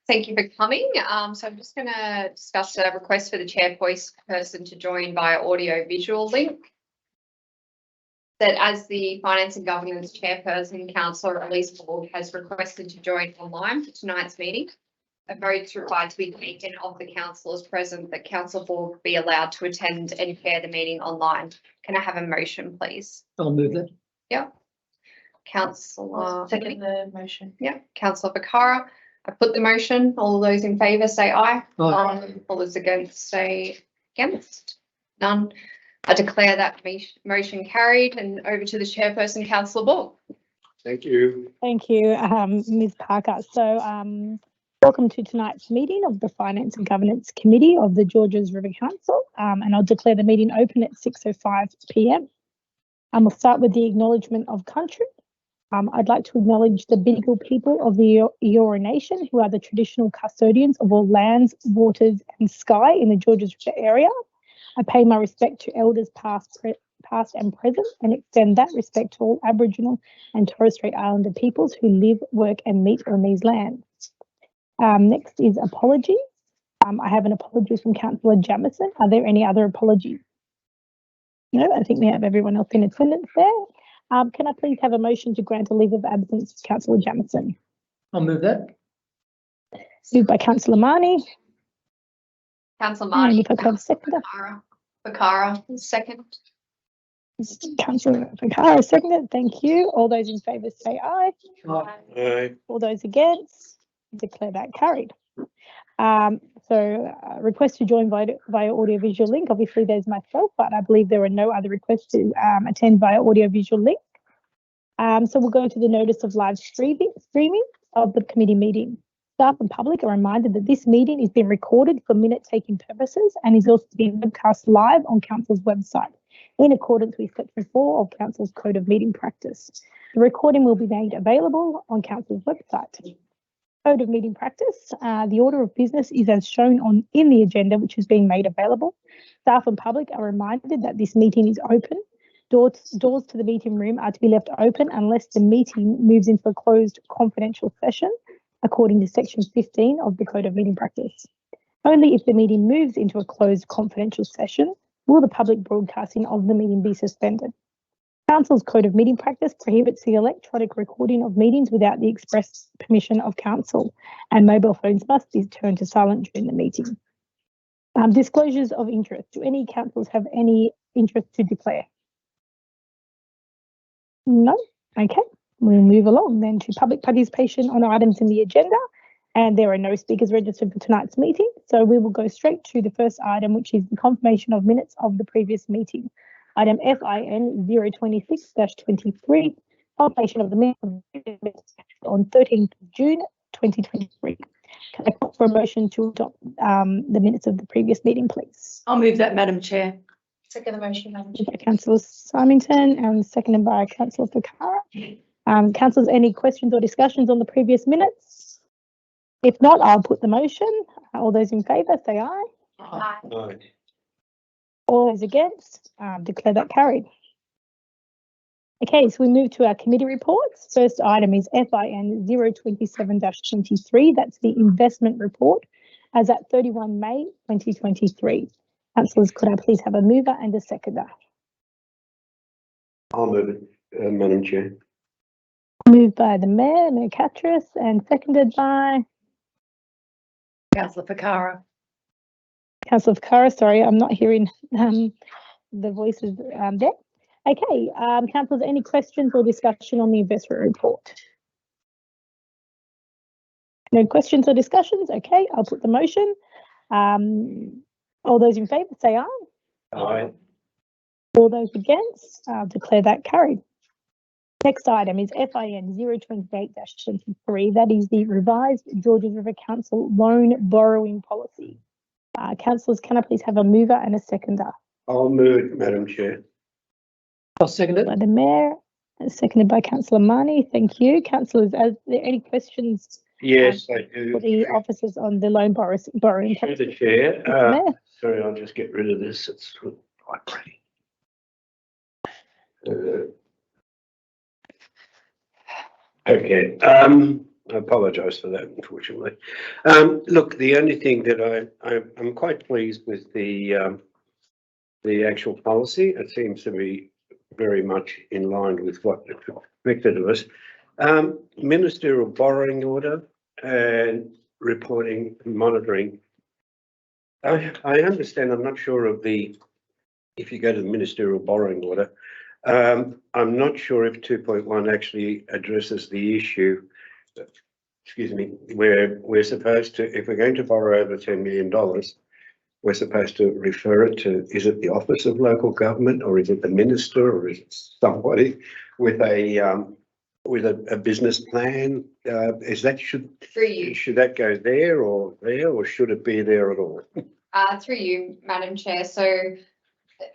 Thank you for coming. So I'm just going to discuss a request for the chairperson to join via audio visual link. That as the Finance and Governance Chairperson, Councillor Elise Ward has requested to join online for tonight's meeting. A vote is required to be taken of the councillors present that Councillor Ward be allowed to attend and chair the meeting online. Can I have a motion, please? I'll move that. Yeah. Councillor. Second the motion. Yeah. Councillor Ficarra. I put the motion. All those in favour say aye. Aye. All those against say against. None. I declare that motion carried, and over to the chairperson, Councillor Ball. Thank you. Thank you, Ms. Parker. So, welcome to tonight's meeting of the Finance and Governance Committee of the Georges River Council, and I'll declare the meeting open at 6:05 p.m. We'll start with the acknowledgement of country. I'd like to acknowledge the Bidjigal people of the Eora Nation, who are the traditional custodians of all lands, waters and sky in the Georges River area. I pay my respect to elders past and present, and extend that respect to all Aboriginal and Torres Strait Islander peoples who live, work and meet on these lands. Next is apologies. I have an apology from Councillor Jamieson. Are there any other apologies? No, I think we have everyone else in attendance there. Can I please have a motion to grant a leave of absence to Councillor Jamieson? I'll move that. Moved by Councillor Marnie. Councillor And Marnie. if I could have a seconder. Ficarra, second. Councillor Ficarra, seconded. Thank you. All those in favour say aye. Aye. All those against, declare that carried. Request to join via audiovisual link. Obviously, there's myself, but I believe there are no other requests to attend via audiovisual link. So we'll go to the notice of live streaming of the committee meeting. Staff and public are reminded that this meeting is being recorded for minute-taking purposes and is also being webcast live on Council's website in accordance with Section 4 of Council's Code of Meeting Practice. The recording will be made available on Council's website. Code of Meeting Practice. The order of business is as shown in the agenda, which is being made available. Staff and public are reminded that this meeting is open. Doors to the meeting room are to be left open unless the meeting moves into a closed confidential session, according to Section 15 of the Code of Meeting Practice. Only if the meeting moves into a closed confidential session will the public broadcasting of the meeting be suspended. Council's Code of Meeting Practice prohibits the electronic recording of meetings without the express permission of Council, and mobile phones must be turned to silent during the meeting. Disclosures of interest. Do any councils have any interest to declare? No? Okay. We'll move along then to public participation on items in the agenda, and there are no speakers registered for tonight's meeting. So we will go straight to the first item, which is the confirmation of minutes of the previous meeting. Item FIN 026-23, confirmation of the minutes on 13th June 2023. Can I call for a motion to adopt the minutes of the previous meeting, please? I'll move that, Madam Chair. Second the motion, Madam Chair. By Councillor Symington and seconded by Councillor Ficarra. Councillors, any questions or discussions on the previous minutes? If not, I'll put the motion. All those in favour say aye. Aye. All those against, declare that carried. Okay, so we move to our committee reports. First item is FIN 027-23. That's the investment report as at 31 May 2023. Councillors, could I please have a mover and a seconder? I'll move it, Madam Chair. Moved by the Mayor Katris, and seconded by Councillor Ficarra. Councillor Ficarra. Sorry, I'm not hearing the voices there. Okay, councillors, any questions or discussion on the investment report? No questions or discussions? Okay, I'll put the motion. All those in favour say aye. Aye. All those against, I'll declare that carried. Next item is FIN 028-23. That is the revised Georges River Council loan borrowing policy. Councillors, can I please have a mover and a seconder? I'll move it, Madam Chair. I'll second it. By the Mayor, and seconded by Councillor Marnie. Thank you. Councillors, are there any questions Yes, I do. for the officers on the loan borrowing Through policy? the chair. Mayor? Sorry, I'll just get rid of this. It's quite pretty. Okay. I apologise for that, unfortunately. Look, the only thing that I'm quite pleased with the actual policy. It seems to be very much in line with what is expected of us. Ministerial borrowing order and reporting and monitoring. I understand. I'm not sure of if you go to the ministerial borrowing order, I'm not sure if 2.1 actually addresses the issue, excuse me, where we're supposed to, if we're going to borrow over $10 million, we're supposed to refer it to, is it the Office of Local Government, or is it the Minister, or is it somebody with a business plan? Is that should that go there, or should it be there at all? Through you, Madam Chair. So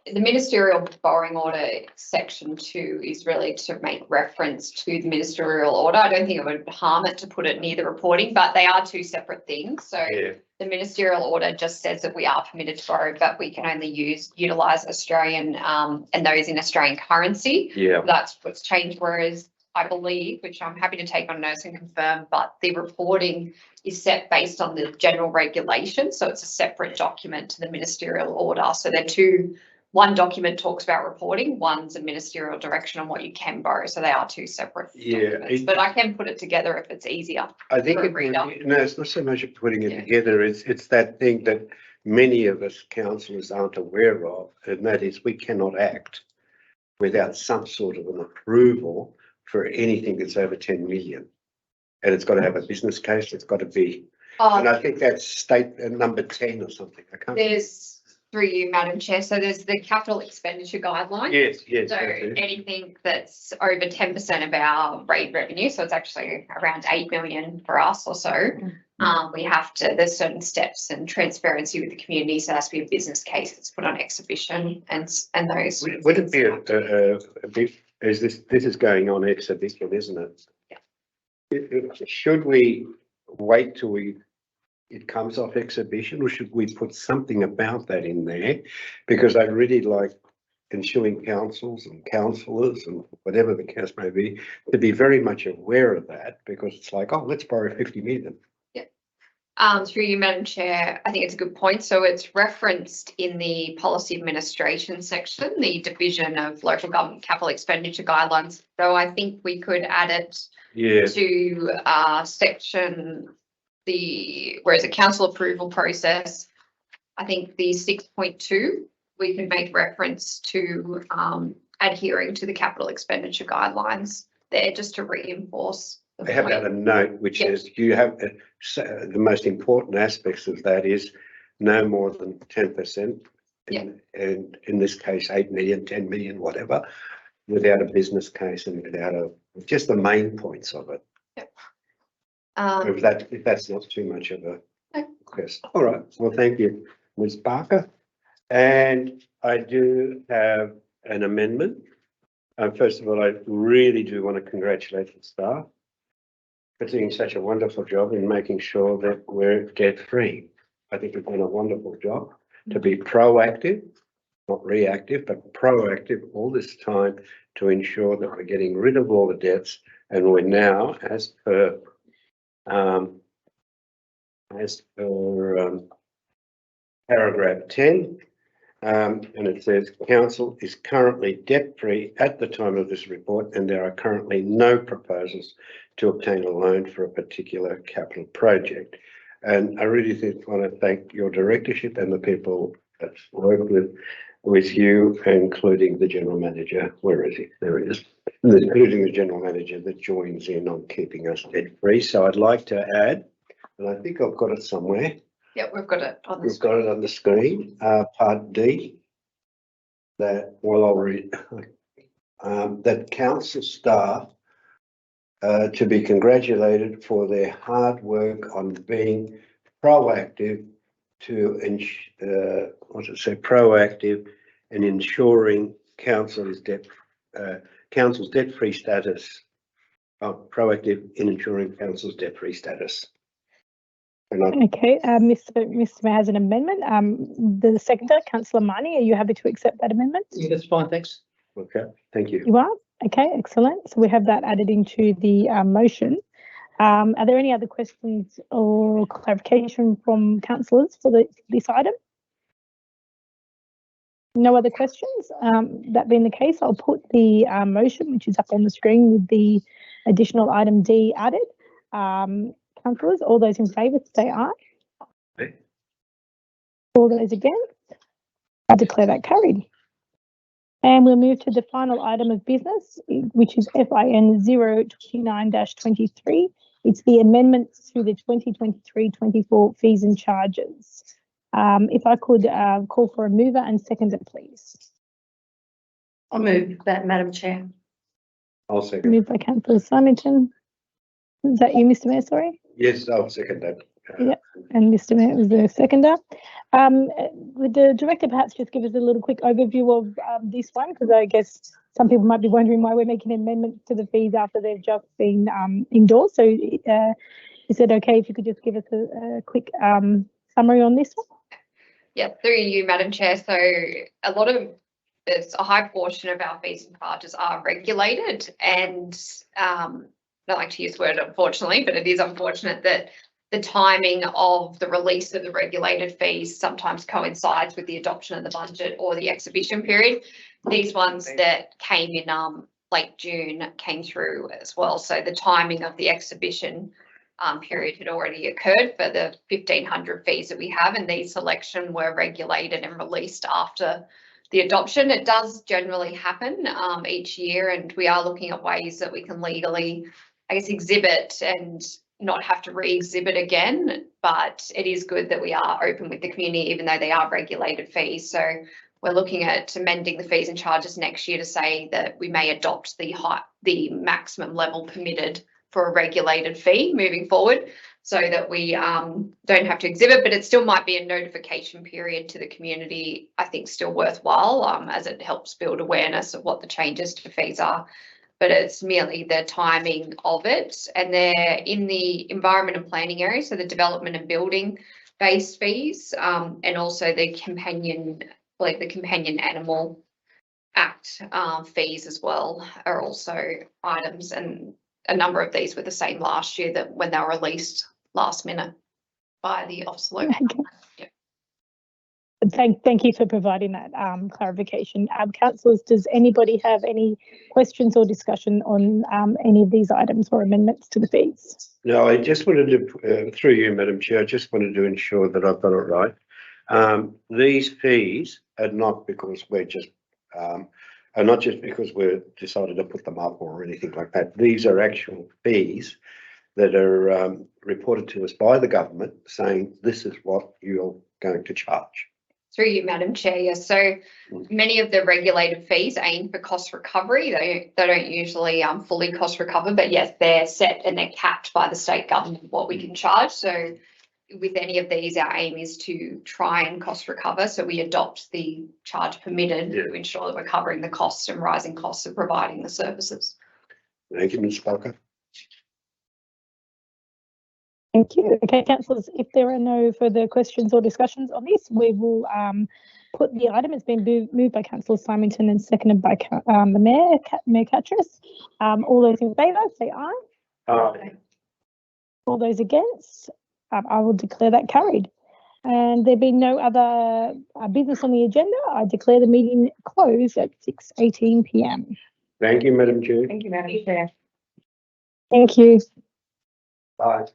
the ministerial borrowing order section 2 is really to make reference to the ministerial order. I don't think it would harm it to put it near the reporting, but they are two separate things. So Yeah. the ministerial order just says that we are permitted to borrow, but we can only utilise Australian and those in Australian currency. Yeah. That's what's changed. Whereas I believe, which I'm happy to take on notice and confirm, but the reporting is set based on the general regulation. So it's a separate document to the ministerial order. So they're two. One document talks about reporting, one's a ministerial direction on what you can borrow. So they are two separate documents, but I can put it together if it's easier. I think for a reader. it's not so much of putting it Yeah. together. It's that thing that many of us councillors aren't aware of, and that is we cannot act without some sort of an approval for anything that's over 10 million. And it's got to have a business case. It's got to be, and I think that's state number 10 or something. I can't. There's through you, Madam Chair. So there's the capital expenditure guideline. Yes. So anything that's over 10% of our rate revenue, so it's actually around 8 million for us or so. We have to, there's certain steps and transparency with the community. So there has to be a business case that's put on exhibition and those. Would it be a bit, this is going on exhibition, isn't it? Yeah. Should we wait till it comes off exhibition, or should we put something about that in there? Because I really like ensuing councils and councillors and whatever the case may be to be very much aware of that, because it's like, oh, let's borrow 50 million. Through you, Madam Chair, I think it's a good point. So it's referenced in the policy administration section, the division of local government capital expenditure guidelines. So I think we could add it to section whereas a council approval process, I think the 6.2, we can make reference to adhering to the capital expenditure guidelines there, just to reinforce. I have a note which says you have the most important aspects of that is no more than 10%, and in this case 8 million, 10 million, whatever, without a business case and without just the main points of it. If that's not too much of a request. All right. Well, thank you, Ms. Barker. And I do have an amendment. First of all, I really do want to congratulate the staff for doing such a wonderful job in making sure that we're debt free. I think we've done a wonderful job to be proactive, not reactive, but proactive all this time to ensure that we're getting rid of all the debts, and we're now, as per paragraph 10, and it says council is currently debt free at the time of this report, and there are currently no proposals to obtain a loan for a particular capital project. And I really want to thank your directorship and the people that work with you, including the general manager. Where is he? There he is. Including the general manager that joins in on keeping us debt free. So I'd like to add, and I think I've got it somewhere. Yeah, we've got it on the We've got it on the screen. Part D. That I'll read. That council staff to be congratulated for their hard work on being proactive proactive in ensuring council's council's debt-free status. Proactive in ensuring council's debt-free status. Okay, Mr. Mayor has an amendment. The seconder, Councillor Marnie, are you happy to accept that amendment? Yeah, that's fine, thanks. Okay, thank you. You are? Okay, excellent. So we have that added into the motion. Are there any other questions or clarification from councillors for this item? No other questions? That being the case, I'll put the motion, which is up on the screen with the additional item D added. Councillors, all those in favour say aye. Aye. All those against? I declare that carried. And we'll move to the final item of business, which is FIN 029-23. It's the amendments to the 2023-24 fees and charges. If I could call for a mover and seconder, please. I'll move that, Madam Chair. I'll second. Moved by Councillor Symington. Is that you, Mr Mayor? Sorry. Yes, I'll second that. Yeah. And Mr Mayor was the seconder. Would the director perhaps just give us a little quick overview of this one? Because I guess some people might be wondering why we're making amendments to the fees after they've just been endorsed. So is it okay if you could just give us a quick summary on this one? Yeah, through you, Madam Chair. So there's a high portion of our fees and charges are regulated, and I don't like to use the word unfortunately, but it is unfortunate that the timing of the release of the regulated fees sometimes coincides with the adoption of the budget or the exhibition period. These ones that came in late June came through as well. So the timing of the exhibition period had already occurred for the 1,500 fees that we have, and these selection were regulated and released after the adoption. It does generally happen each year, and we are looking at ways that we can legally, I guess, exhibit and not have to re-exhibit again, but it is good that we are open with the community, even though they are regulated fees. So we're looking at amending the fees and charges next year to say that we may adopt the maximum level permitted for a regulated fee moving forward, so that we don't have to exhibit, but it still might be a notification period to the community, I think still worthwhile, as it helps build awareness of what the changes to fees are. But it's merely the timing of it, and they're in the environment and planning area, so the development and building based fees, and also the companion animal act fees as well are also items, and a number of these were the same last year that when they were released last minute by the Office of Local. Okay. Thank you for providing that clarification. Councillors, does anybody have any questions or discussion on any of these items or amendments to the fees? No, I just wanted to, through you, Madam Chair, I just wanted to ensure that I've got it right. These fees are not because we're just, are not just because we've decided to put them up or anything like that. These are actual fees that are reported to us by the government saying this is what you're going to charge. Through you, Madam Chair. Yes. So many of the regulated fees aim for cost recovery. They don't usually fully cost recover, but yes, they're set and they're capped by the state government what we can charge. So with any of these, our aim is to try and cost recover. So we adopt the charge permitted to ensure that we're covering the costs and rising costs of providing the services. Thank you, Ms. Parker. Thank you. Okay, councillors, if there are no further questions or discussions on this, we will put the item. It's been moved by Councillor Symington and seconded by the Mayor, Mayor Katras. All those in favour, say aye. Aye. All those against, I will declare that carried. And there being no other business on the agenda, I declare the meeting closed at 6:18 p.m. Thank you, Madam Chair. Thank you, Madam Chair. Thank you. Bye.